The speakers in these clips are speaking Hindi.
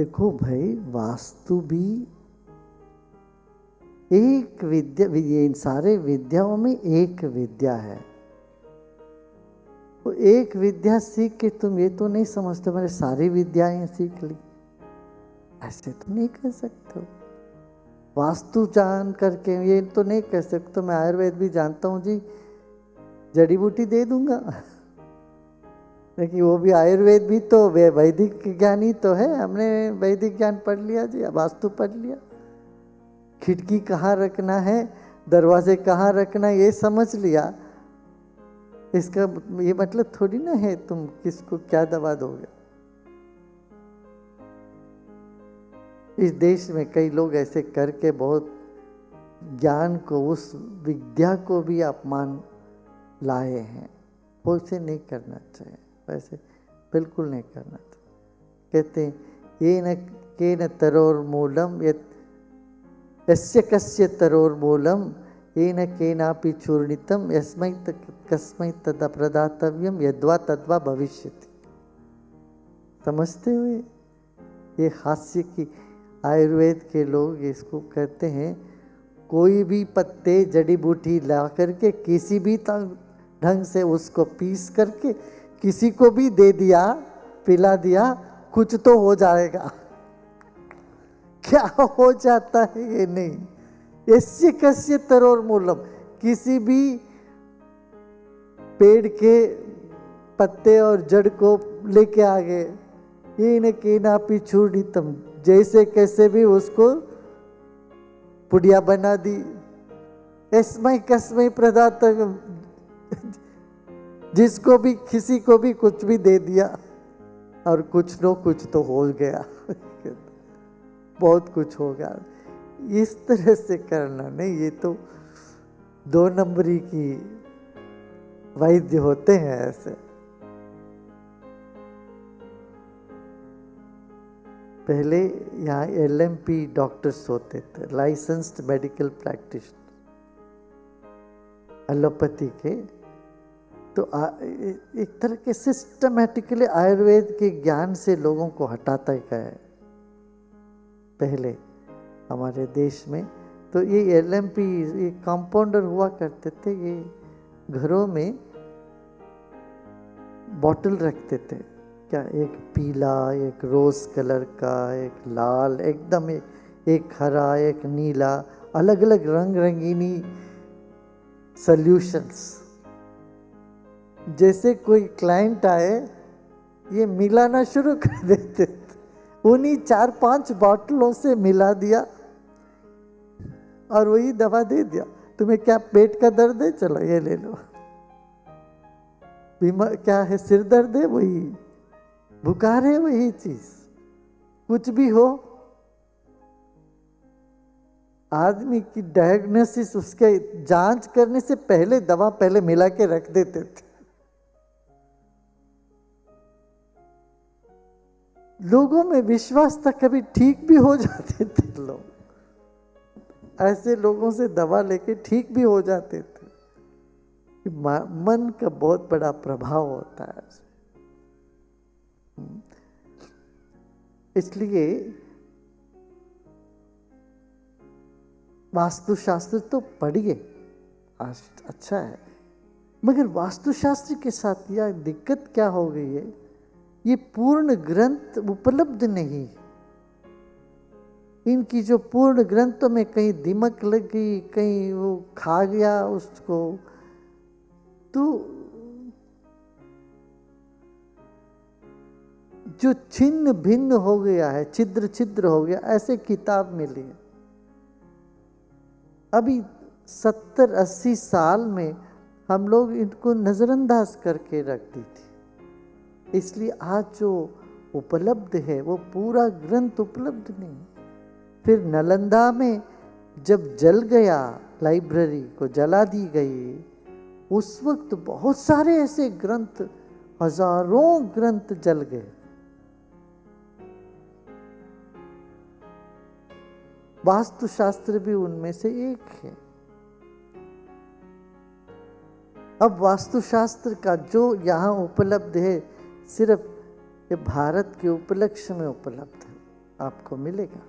देखो भाई, वास्तु भी एक विद्या, इन सारे विद्याओं में एक विद्या है। तो एक विद्या सीख के तुम ये तो नहीं समझते मैंने सारी विद्याएं सीख ली, ऐसे तो नहीं कह सकते हो। वास्तु जान करके ये तो नहीं कह सकते मैं आयुर्वेद भी जानता हूँ जी, जड़ी बूटी दे दूंगा। लेकिन वो भी आयुर्वेद भी तो वैदिक ज्ञान ही तो है, हमने वैदिक ज्ञान पढ़ लिया जी, वास्तु पढ़ लिया। खिड़की कहाँ रखना है, दरवाजे कहाँ रखना है, ये समझ लिया। इसका ये मतलब थोड़ी ना है तुम किसको क्या दवा दोगे। इस देश में कई लोग ऐसे करके बहुत ज्ञान को, उस विद्या को भी अपमान लाए हैं। वो इसे नहीं करना चाहिए, वैसे बिल्कुल नहीं करना चाहिए। कहते हैं ये न के न तरोर मूलम यस्य कस्य तरोर मूलम ये न केनापि चूर्णितम यस्मै कस्मै तदा प्रदातव्यम यद्वा तद्वा भविष्यति। समझते हुए ये हास्य की आयुर्वेद के लोग इसको कहते हैं, कोई भी पत्ते जड़ी बूटी ला करके किसी भी ढंग से उसको पीस करके किसी को भी दे दिया, पिला दिया, कुछ तो हो जाएगा। क्या हो जाता है ये नहीं। यस्य कस्य तरोर मूलम, किसी भी पेड़ के पत्ते और जड़ को लेके आ गए, ये न केनापि चूर्णितम, जैसे कैसे भी उसको पुड़िया बना दी। यस्मै कस्मै प्रदातव्यम, जिसको भी किसी को भी कुछ भी दे दिया और कुछ न कुछ तो हो गया। बहुत कुछ होगा। इस तरह से करना नहीं, ये तो 2 नंबरी की वैद्य होते हैं ऐसे। पहले यहाँ LMP डॉक्टर्स होते थे, लाइसेंस्ड मेडिकल प्रैक्टिशनर, एलोपैथी के। तो एक तरह के सिस्टमैटिकली आयुर्वेद के ज्ञान से लोगों को हटाता गया है पहले हमारे देश में। तो ये LMP, ये कंपाउंडर हुआ करते थे, ये घरों में बॉटल रखते थे, क्या एक पीला, एक रोज कलर का, एक लाल, एकदम एक हरा, एक नीला, अलग अलग रंग रंगीनी सॉल्यूशंस। जैसे कोई क्लाइंट आए ये मिलाना शुरू कर देते थे, उन्हीं 4-5 बॉटलों से मिला दिया और वही दवा दे दिया। तुम्हें क्या पेट का दर्द है, चलो ये ले लो। बीमार क्या है, सिर दर्द है, वही। बुखार है, वही चीज। कुछ भी हो, आदमी की डायग्नोसिस, उसके जांच करने से पहले दवा पहले मिला के रख देते थे। लोगों में विश्वास था, कभी ठीक भी हो जाते थे लोग, ऐसे लोगों से दवा लेके ठीक भी हो जाते थे। मन का बहुत बड़ा प्रभाव होता है। इसलिए वास्तुशास्त्र तो पढ़िए, अच्छा है, मगर वास्तुशास्त्र के साथ यह दिक्कत क्या हो गई है, ये पूर्ण ग्रंथ उपलब्ध नहीं। इनकी जो पूर्ण ग्रंथों में कहीं दीमक लग गई, कहीं वो खा गया उसको, तो जो छिन्न भिन्न हो गया है, छिद्र छिद्र हो गया, ऐसे किताब मिली है। अभी 70-80 साल में हम लोग इनको नजरअंदाज करके रख दी थी। इसलिए आज जो उपलब्ध है वो पूरा ग्रंथ उपलब्ध नहीं। फिर नालंदा में जब जल गया, लाइब्रेरी को जला दी गई, उस वक्त बहुत सारे ऐसे ग्रंथ, हजारों ग्रंथ जल गए। वास्तुशास्त्र भी उनमें से एक है। अब वास्तुशास्त्र का जो यहाँ उपलब्ध है, सिर्फ ये भारत के उपलक्ष्य में उपलब्ध है। आपको मिलेगा।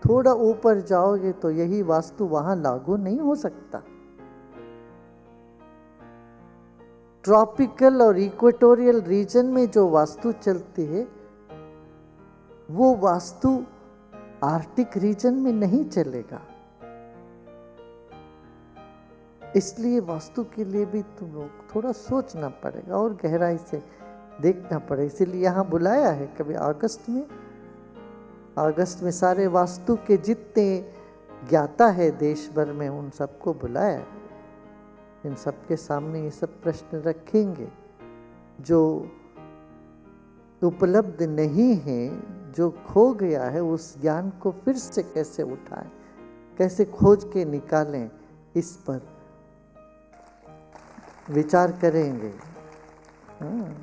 थोड़ा ऊपर जाओगे तो यही वास्तु वहां लागू नहीं हो सकता। ट्रॉपिकल और इक्वेटोरियल रीजन में जो वास्तु चलती है वो वास्तु आर्कटिक रीजन में नहीं चलेगा। इसलिए वास्तु के लिए भी तुम लोग थोड़ा सोचना पड़ेगा और गहराई से देखना पड़ेगा। इसीलिए यहाँ बुलाया है कभी अगस्त में सारे वास्तु के जितने ज्ञाता है देश भर में उन सबको बुलाया है। इन सबके सामने ये सब प्रश्न रखेंगे जो उपलब्ध नहीं है, जो खो गया है, उस ज्ञान को फिर से कैसे उठाएं, कैसे खोज के निकालें, इस पर विचार करेंगे। हाँ।